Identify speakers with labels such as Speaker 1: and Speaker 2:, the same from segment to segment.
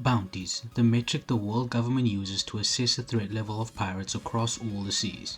Speaker 1: Bounties, the metric the world government uses to assess the threat level of pirates across all the seas.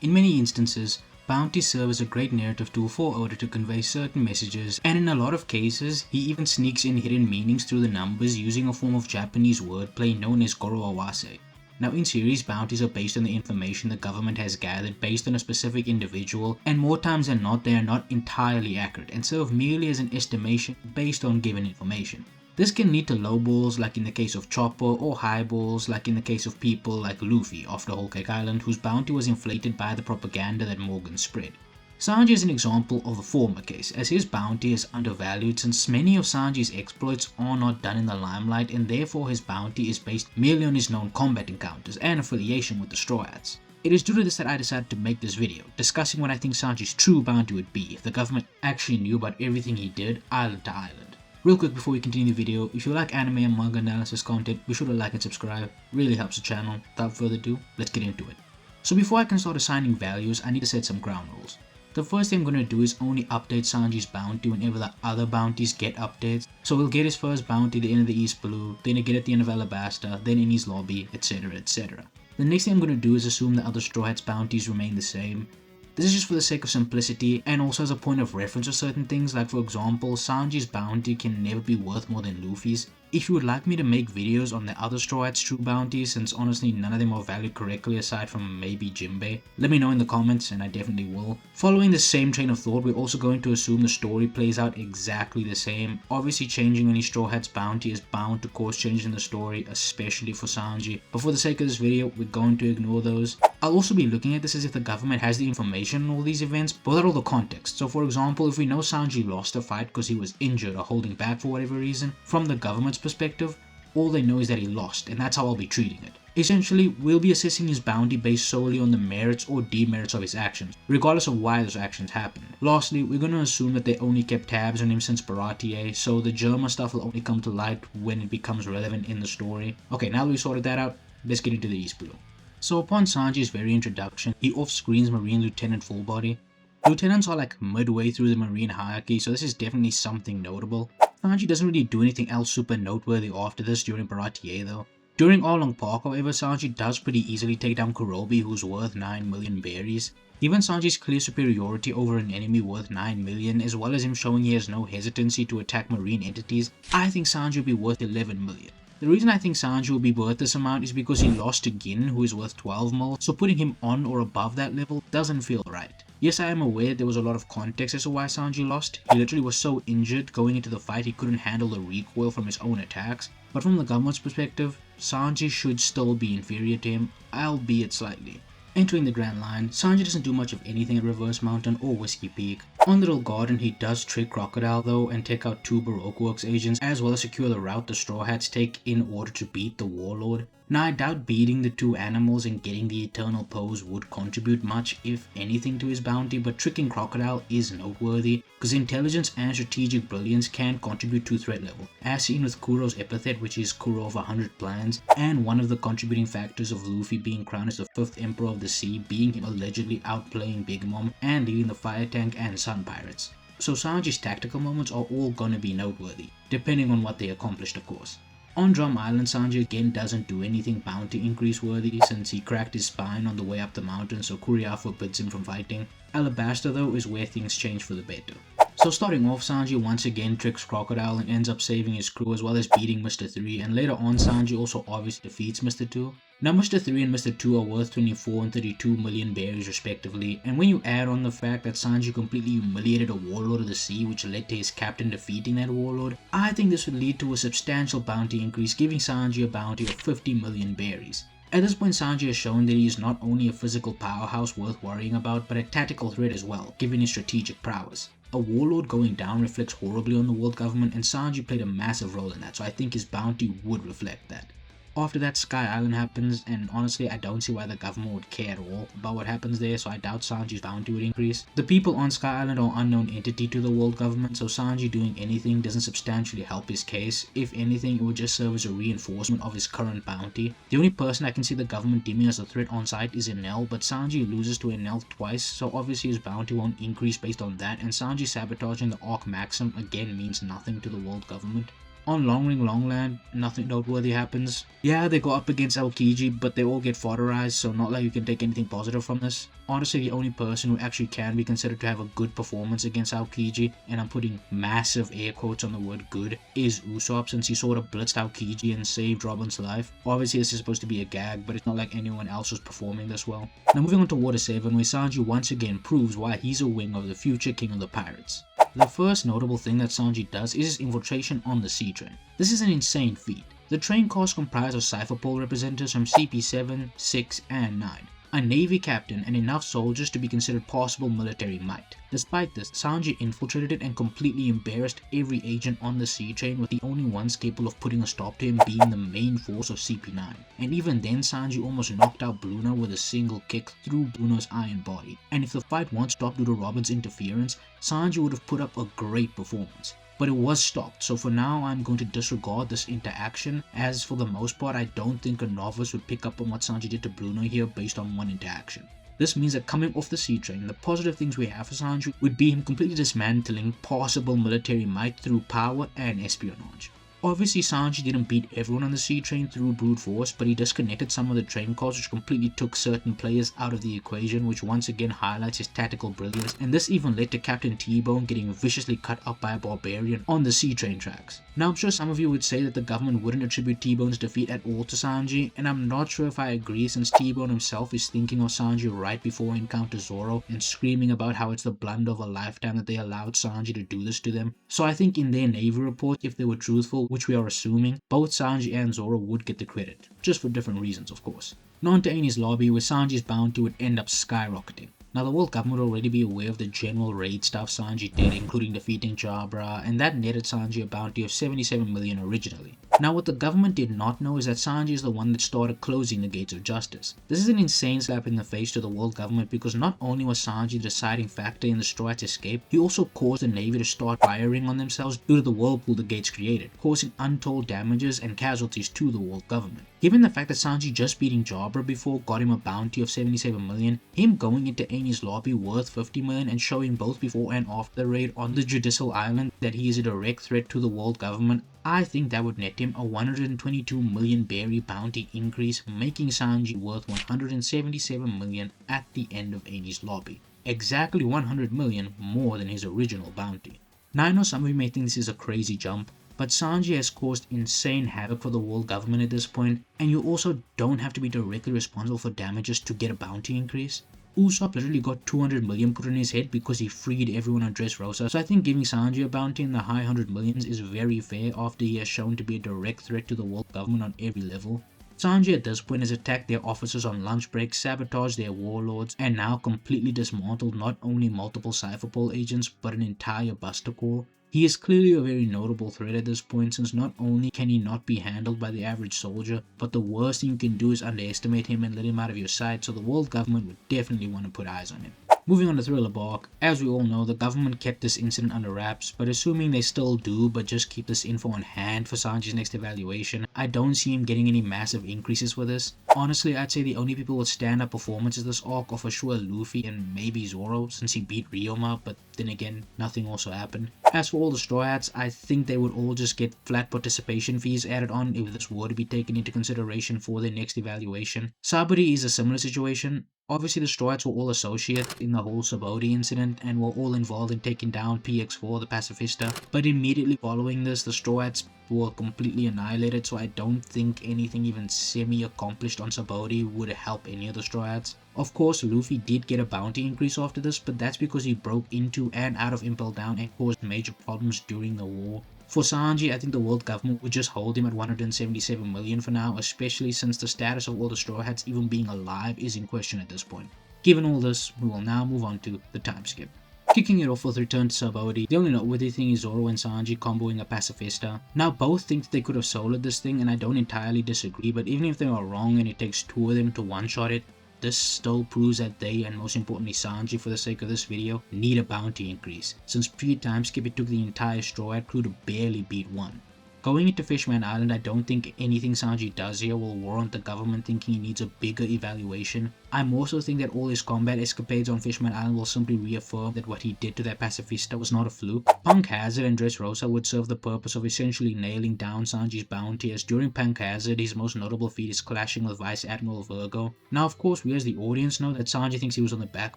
Speaker 1: In many instances, bounties serve as a great narrative tool for Oda to convey certain messages, and in a lot of cases, he even sneaks in hidden meanings through the numbers using a form of Japanese wordplay known as Goro Awase. Now in series, bounties are based on the information the government has gathered based on a specific individual, and more times than not they are not entirely accurate and serve merely as an estimation based on given information. This can lead to low balls like in the case of Chopper, or high balls like in the case of people like Luffy off the Whole Cake Island, whose bounty was inflated by the propaganda that Morgan spread. Sanji is an example of the former case, as his bounty is undervalued since many of Sanji's exploits are not done in the limelight, and therefore his bounty is based merely on his known combat encounters and affiliation with the Straw Hats. It is due to this that I decided to make this video, discussing what I think Sanji's true bounty would be if the government actually knew about everything he did island to island. Real quick before we continue the video, if you like anime and manga analysis content, be sure to like and subscribe, really helps the channel. Without further ado, let's get into it. So before I can start assigning values, I need to set some ground rules. The first thing I'm going to do is only update Sanji's bounty whenever the other bounties get updates. So we'll get his first bounty at the end of the East Blue, then again at the end of Alabasta, then in his lobby, etc, etc. The next thing I'm going to do is assume the other Straw Hats bounties remain the same. This is just for the sake of simplicity and also as a point of reference for certain things, like for example, Sanji's bounty can never be worth more than Luffy's. If you would like me to make videos on the other Straw Hats' true bounties, since honestly none of them are valued correctly aside from maybe Jinbei, let me know in the comments and I definitely will. Following the same train of thought, we're also going to assume the story plays out exactly the same. Obviously changing any Straw Hats bounty is bound to cause changes in the story, especially for Sanji, but for the sake of this video, we're going to ignore those. I'll also be looking at this as if the government has the information on all these events, but without all the context. So for example, if we know Sanji lost a fight because he was injured or holding back for whatever reason, from the government's perspective, all they know is that he lost, and that's how I'll be treating it. Essentially, we'll be assessing his bounty based solely on the merits or demerits of his actions, regardless of why those actions happened. Lastly, we're going to assume that they only kept tabs on him since Baratie, so the Germa stuff will only come to light when it becomes relevant in the story. Okay, now that we sorted that out, let's get into the East Blue. So upon Sanji's very introduction, he off-screens Marine Lieutenant Fullbody. Lieutenants are like midway through the Marine hierarchy, so this is definitely something notable. Sanji doesn't really do anything else super noteworthy after this during Baratie though. During Arlong Park, however, Sanji does pretty easily take down Kurobi, who's worth 9 million berries. Given Sanji's clear superiority over an enemy worth 9 million, as well as him showing he has no hesitancy to attack marine entities, I think Sanji will be worth 11 million. The reason I think Sanji will be worth this amount is because he lost to Gin, who is worth 12 mil, so putting him on or above that level doesn't feel right. Yes, I am aware there was a lot of context as to why Sanji lost. He literally was so injured going into the fight he couldn't handle the recoil from his own attacks, but from the government's perspective, Sanji should still be inferior to him, albeit slightly. Entering the Grand Line, Sanji doesn't do much of anything at Reverse Mountain or Whiskey Peak. On Little Garden, he does trick Crocodile though and take out 2 Baroque Works agents, as well as secure the route the Straw Hats take in order to beat the Warlord. Now I doubt beating the 2 animals and getting the Eternal Pose would contribute much, if anything, to his bounty, but tricking Crocodile is noteworthy, because intelligence and strategic brilliance can contribute to threat level, as seen with Kuro's epithet, which is Kuro of 100 plans, and one of the contributing factors of Luffy being crowned as the 5th Emperor of the Sea being him allegedly outplaying Big Mom and leading the Fire Tank and Sun Pirates. So Sanji's tactical moments are all gonna be noteworthy, depending on what they accomplished of course. On Drum Island, Sanji again doesn't do anything bounty increase worthy since he cracked his spine on the way up the mountain, so Kuria forbids him from fighting. Alabasta though is where things change for the better. So starting off, Sanji once again tricks Crocodile and ends up saving his crew as well as beating Mr. 3, and later on Sanji also obviously defeats Mr. 2. Now Mr. 3 and Mr. 2 are worth 24 and 32 million berries respectively, and when you add on the fact that Sanji completely humiliated a Warlord of the Sea which led to his captain defeating that Warlord, I think this would lead to a substantial bounty increase, giving Sanji a bounty of 50 million berries. At this point, Sanji has shown that he is not only a physical powerhouse worth worrying about, but a tactical threat as well, given his strategic prowess. A Warlord going down reflects horribly on the world government, and Sanji played a massive role in that, so I think his bounty would reflect that. After that, Sky Island happens, and honestly I don't see why the government would care at all about what happens there, so I doubt Sanji's bounty would increase. The people on Sky Island are unknown entity to the world government, so Sanji doing anything doesn't substantially help his case. If anything, it would just serve as a reinforcement of his current bounty. The only person I can see the government deeming as a threat on site is Enel, but Sanji loses to Enel twice, so obviously his bounty won't increase based on that, and Sanji sabotaging the Arc Maxim again means nothing to the world government. On Long Ring Longland, nothing noteworthy happens. Yeah, they go up against Aokiji, but they all get fodderized, so not like you can take anything positive from this. Honestly, the only person who actually can be considered to have a good performance against Aokiji, and I'm putting massive air quotes on the word good, is Usopp, since he sort of blitzed Aokiji and saved Robin's life. Obviously, this is supposed to be a gag, but it's not like anyone else was performing this well. Now moving on to Water 7, where Sanji once again proves why he's a wing of the future king of the pirates. The first notable thing that Sanji does is his infiltration on the sea train. This is an insane feat. The train cars comprise of Cypher Pole representatives from CP7, 6, and 9. A navy captain and enough soldiers to be considered possible military might. Despite this, Sanji infiltrated it and completely embarrassed every agent on the sea train, with the only ones capable of putting a stop to him being the main force of CP9. And even then, Sanji almost knocked out Bruno with a single kick through Bruno's iron body. And if the fight once stopped due to Robin's interference, Sanji would have put up a great performance. But it was stopped, so for now I'm going to disregard this interaction, as for the most part I don't think a novice would pick up on what Sanji did to Bruno here based on one interaction. This means that coming off the sea train, the positive things we have for Sanji would be him completely dismantling possible military might through power and espionage. Obviously, Sanji didn't beat everyone on the sea train through brute force, but he disconnected some of the train cars, which completely took certain players out of the equation, which once again highlights his tactical brilliance, and this even led to Captain T-Bone getting viciously cut up by a barbarian on the sea train tracks. Now I'm sure some of you would say that the government wouldn't attribute T-Bone's defeat at all to Sanji, and I'm not sure if I agree, since T-Bone himself is thinking of Sanji right before he encounters Zoro and screaming about how it's the blunder of a lifetime that they allowed Sanji to do this to them. So I think in their Navy report, if they were truthful, which we are assuming, both Sanji and Zoro would get the credit, just for different reasons of course. Now on to Enies Lobby, where Sanji's bounty would end up skyrocketing. Now the world government would already be aware of the general raid stuff Sanji did, including defeating Jabra, and that netted Sanji a bounty of 77 million originally. Now what the government did not know is that Sanji is the one that started closing the gates of justice. This is an insane slap in the face to the world government, because not only was Sanji the deciding factor in the Straw Hat's escape, he also caused the Navy to start firing on themselves due to the whirlpool the gates created, causing untold damages and casualties to the world government. Given the fact that Sanji just beating Jabra before got him a bounty of 77 million, him going into Enies Lobby worth 50 million and showing both before and after the raid on the Judicial Island that he is a direct threat to the world government, I think that would net him a 122 million berry bounty increase, making Sanji worth 177 million at the end of Enies Lobby. Exactly 100 million more than his original bounty. Now I know some of you may think this is a crazy jump, but Sanji has caused insane havoc for the world government at this point, and you also don't have to be directly responsible for damages to get a bounty increase. Usopp literally got 200 million put in his head because he freed everyone on Dressrosa, so I think giving Sanji a bounty in the high 100 millions is very fair after he has shown to be a direct threat to the world government on every level. Sanji at this point has attacked their officers on lunch breaks, sabotaged their warlords, and now completely dismantled not only multiple Cypher Pole agents but an entire Buster Corps. He is clearly a very notable threat at this point, since not only can he not be handled by the average soldier, but the worst thing you can do is underestimate him and let him out of your sight, so the world government would definitely want to put eyes on him. Moving on to Thriller Bark, as we all know, the government kept this incident under wraps, but assuming they still do but just keep this info on hand for Sanji's next evaluation, I don't see him getting any massive increases for this. Honestly, I'd say the only people with stand-up performances this arc are for sure Luffy and maybe Zoro, since he beat Ryoma, but then again, nothing also happened. As for all the Straw Hats, I think they would all just get flat participation fees added on if this were to be taken into consideration for their next evaluation. Sabaody is a similar situation. Obviously, the Straw Hats were all associated in the whole Sabaody incident and were all involved in taking down PX4, the Pacifista, but immediately following this, the Straw Hats were completely annihilated, so I don't think anything even semi-accomplished on Sabaody would help any of the Straw Hats. Of course, Luffy did get a bounty increase after this, but that's because he broke into and out of Impel Down and caused major problems during the war. For Sanji, I think the world government would just hold him at 177 million for now, especially since the status of all the Straw Hats even being alive is in question at this point. Given all this, we will now move on to the time skip. Kicking it off with Return to Sabaody, the only noteworthy thing is Zoro and Sanji comboing a Pacifista. Now both think that they could have soloed this thing, and I don't entirely disagree, but even if they are wrong and it takes two of them to one-shot it, this still proves that they, and most importantly Sanji for the sake of this video, need a bounty increase, since pre-time skip it took the entire Straw Hat crew to barely beat one. Going into Fishman Island, I don't think anything Sanji does here will warrant the government thinking he needs a bigger evaluation. I also think that all his combat escapades on Fishman Island will simply reaffirm that what he did to that pacifista was not a fluke. Punk Hazard and Dressrosa would serve the purpose of essentially nailing down Sanji's bounty, as during Punk Hazard his most notable feat is clashing with Vice Admiral Virgo. Now of course we as the audience know that Sanji thinks he was on the back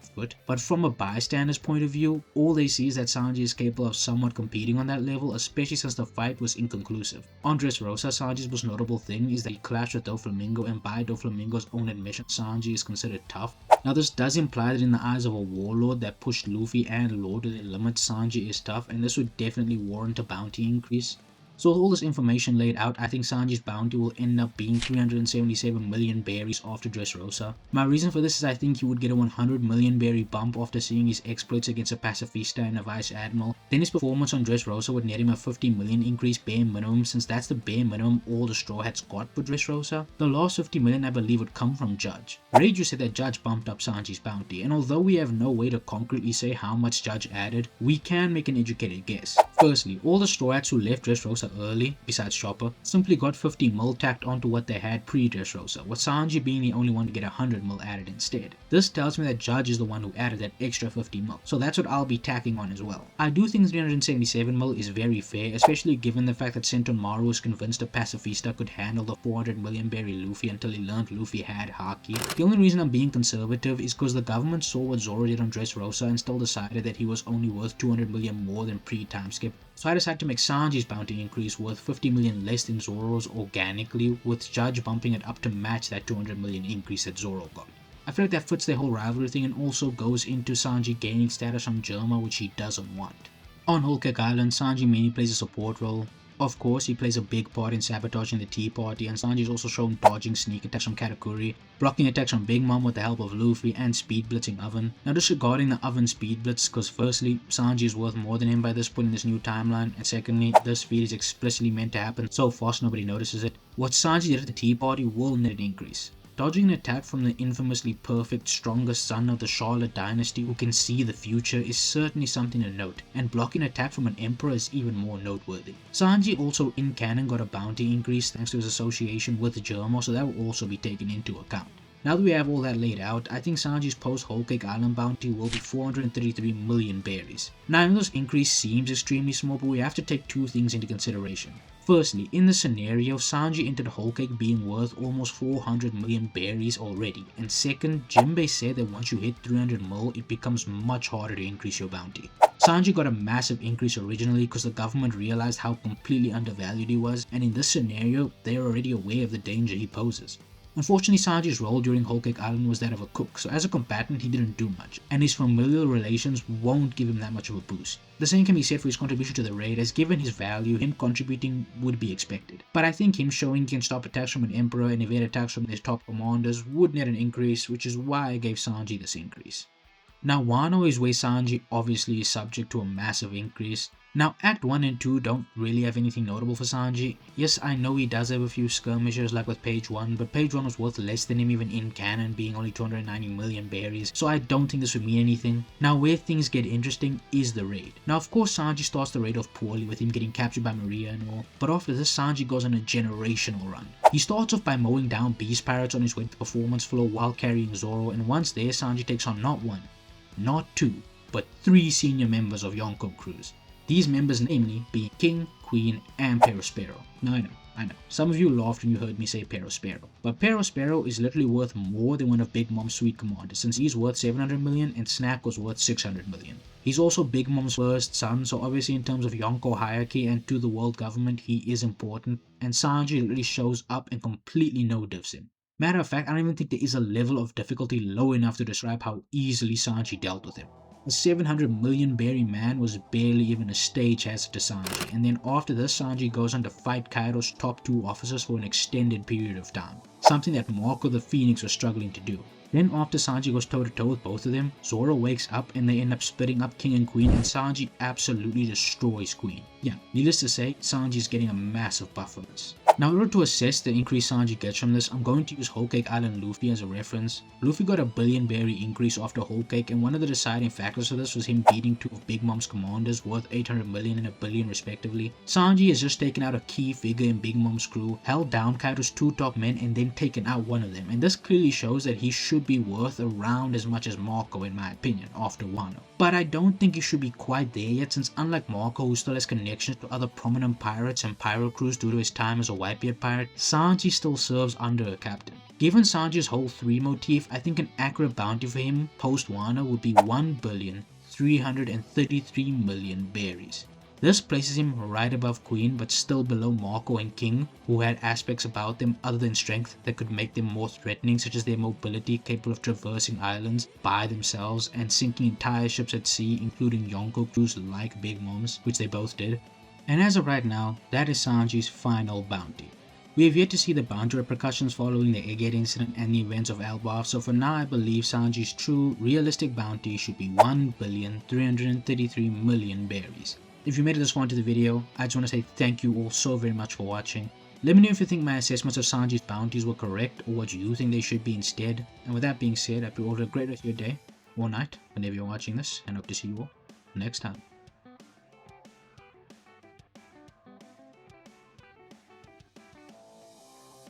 Speaker 1: foot, but from a bystander's point of view, all they see is that Sanji is capable of somewhat competing on that level, especially since the fight was inconclusive. On Dressrosa, Sanji's most notable thing is that he clashed with Doflamingo, and by Doflamingo's own admission, Sanji is considered tough. Now this does imply that in the eyes of a warlord that pushed Luffy and Law to their limits, Sanji is tough, and this would definitely warrant a bounty increase. So with all this information laid out, I think Sanji's bounty will end up being 377 million berries after Dressrosa. My reason for this is I think he would get a 100 million berry bump after seeing his exploits against a pacifista and a vice admiral. Then his performance on Dressrosa would net him a 50 million increase bare minimum, since that's the bare minimum all the Straw Hats got for Dressrosa. The last 50 million I believe would come from Judge. Reiju said that Judge bumped up Sanji's bounty, and although we have no way to concretely say how much Judge added, we can make an educated guess. Firstly, all the Straw Hats who left Dressrosa early, besides Chopper, simply got 50 mil tacked onto what they had pre-Dressrosa, with Sanji being the only one to get 100 mil added instead. This tells me that Judge is the one who added that extra 50 mil, so that's what I'll be tacking on as well. I do think 377 mil is very fair, especially given the fact that Sentomaru was convinced a pacifista could handle the 400 million berry Luffy until he learned Luffy had Haki. The only reason I'm being conservative is because the government saw what Zoro did on Dressrosa and still decided that he was only worth 200 million more than pre-time skip. So I decided to make Sanji's bounty increase worth 50 million less than Zoro's organically, with Judge bumping it up to match that 200 million increase that Zoro got. I feel like that fits the whole rivalry thing and also goes into Sanji gaining status from Germa, which he doesn't want. On Whole Cake Island, Sanji mainly plays a support role. Of course, he plays a big part in sabotaging the Tea Party, and Sanji is also shown dodging sneak attacks from Katakuri, blocking attacks from Big Mom with the help of Luffy, and speed blitzing Oven. Now disregarding the Oven speed blitz, because firstly, Sanji is worth more than him by this point in this new timeline, and secondly, this feat is explicitly meant to happen so fast nobody notices it. What Sanji did at the Tea Party will net an increase. Dodging an attack from the infamously perfect, strongest son of the Charlotte dynasty who can see the future is certainly something to note, and blocking an attack from an emperor is even more noteworthy. Sanji also in canon got a bounty increase thanks to his association with Germa, so that will also be taken into account. Now that we have all that laid out, I think Sanji's post-Whole Cake Island bounty will be 433 million berries. Now I know this increase seems extremely small, but we have to take two things into consideration. Firstly, in the scenario, Sanji entered Whole Cake being worth almost 400 million berries already, and second, Jinbei said that once you hit 300 mil, it becomes much harder to increase your bounty. Sanji got a massive increase originally because the government realized how completely undervalued he was, and in this scenario, they are already aware of the danger he poses. Unfortunately, Sanji's role during Whole Cake Island was that of a cook, so as a combatant he didn't do much, and his familial relations won't give him that much of a boost. The same can be said for his contribution to the raid, as given his value, him contributing would be expected. But I think him showing he can stop attacks from an emperor and evade attacks from his top commanders would net an increase, which is why I gave Sanji this increase. Now Wano is where Sanji obviously is subject to a massive increase. Now Act 1 and 2 don't really have anything notable for Sanji. Yes, I know he does have a few skirmishes like with Page 1, but Page 1 was worth less than him even in canon, being only 290 million berries, so I don't think this would mean anything. Now where things get interesting is the raid. Now of course Sanji starts the raid off poorly with him getting captured by Maria and all, but after this Sanji goes on a generational run. He starts off by mowing down beast pirates on his way to the performance floor while carrying Zoro, and once there Sanji takes on not one, not two, but three senior members of Yonko crews. These members namely being King, Queen, and Perospero. Now I know, some of you laughed when you heard me say Perospero, but Perospero is literally worth more than one of Big Mom's sweet commanders, since he's worth 700 million and Snack was worth 600 million. He's also Big Mom's first son, so obviously in terms of Yonko hierarchy and to the world government he is important, and Sanji literally shows up and completely no-divs him. Matter of fact, I don't even think there is a level of difficulty low enough to describe how easily Sanji dealt with him. The 700 million berry man was barely even a stage hazard to Sanji, and then after this Sanji goes on to fight Kaido's top two officers for an extended period of time, something that Marco the Phoenix was struggling to do. Then after Sanji goes toe to toe with both of them, Zoro wakes up and they end up splitting up King and Queen, and Sanji absolutely destroys Queen. Yeah, needless to say, Sanji is getting a massive buff from this. Now, in order to assess the increase Sanji gets from this, I'm going to use Whole Cake Island Luffy as a reference. Luffy got a 1 billion berry increase after Whole Cake, and one of the deciding factors for this was him beating 2 of Big Mom's commanders worth 800 million and a billion respectively. Sanji has just taken out a key figure in Big Mom's crew, held down Kaido's 2 top men, and then taken out one of them, and this clearly shows that he should be worth around as much as Marco in my opinion after Wano. But I don't think he should be quite there yet, since unlike Marco, who still has connections to other prominent pirates and pirate crews due to his time as a Whitebeard pirate, Sanji still serves under a captain. Given Sanji's whole 3 motif, I think an accurate bounty for him post Wano would be 1,333,000,000 berries. This places him right above Queen, but still below Marco and King, who had aspects about them other than strength that could make them more threatening, such as their mobility, capable of traversing islands by themselves and sinking entire ships at sea, including Yonko crews like Big Mom's, which they both did. And as of right now, that is Sanji's final bounty. We have yet to see the bounty repercussions following the Egghead incident and the events of Elbaf, so for now I believe Sanji's true, realistic bounty should be 1,333,000,000 berries. If you made it this far into the video, I just want to say thank you all so very much for watching. Let me know if you think my assessments of Sanji's bounties were correct or what you think they should be instead. And with that being said, I hope you all have a great rest of your day or night whenever you're watching this, and hope to see you all next time.